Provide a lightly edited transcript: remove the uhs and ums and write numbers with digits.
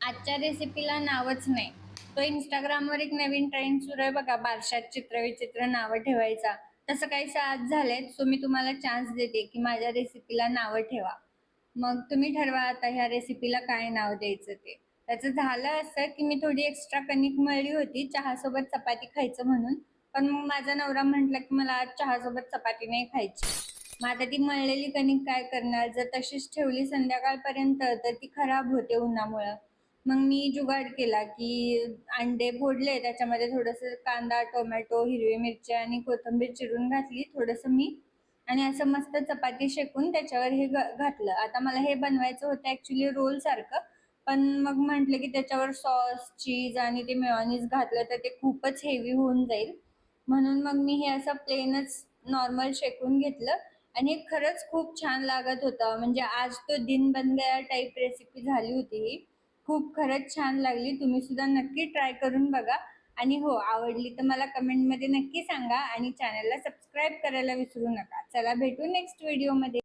आजच्या रेसिपीला नावच नाही. तो इंस्टाग्रामवर एक नवीन ट्रेंड सुरू आहे बघा, बारशात चित्रविचित्र नावं ठेवायचा. तसं काहीसं आज झालंय. सो मी तुम्हाला चान्स देते की माझ्या रेसिपीला नावं ठेवा. मग तुम्ही ठरवा आता ह्या रेसिपीला काय नाव द्यायचं ते. त्याचं झालं असं की मी थोडी एक्स्ट्रा कणिक मळली होती चहासोबत चपाती खायचं म्हणून. पण मग माझा नवरा म्हटला की मला आज चहासोबत चपाती नाही खायची. मग आता ती मळलेली कणिक काय करणार, जर तशीच ठेवली संध्याकाळपर्यंत तर ती खराब होते उन्हामुळं. मग मी जुगाड केला की अंडे फोडले, त्याच्यामध्ये थोडंसं कांदा, टोमॅटो, हिरवी मिरची आणि कोथिंबीर चिरून घातली, थोडंसं मीठ, आणि असं मस्त चपाती शेकून त्याच्यावर हे घातलं. आता मला हे बनवायचं होतं ॲक्च्युली रोल सारखं, पण मग म्हटलं की त्याच्यावर सॉस, चीज आणि ते मेयोनीज घातलं तर ते खूपच हेवी होऊन जाईल. म्हणून मग मी हे असं प्लेनच नॉर्मल शेकून घेतलं आणि हे खरंच खूप छान लागत होतं. म्हणजे आज तो दिन बन गया टाईप रेसिपी झाली होती ही. खूप खरंच छान लागली. तुम्ही सुद्धा नक्की ट्राय करून बघा. आणि हो, आवडली तर मला कमेंटमध्ये नक्की सांगा आणि चॅनलला सबस्क्राईब करायला विसरू नका. चला भेटू नेक्स्ट व्हिडिओमध्ये.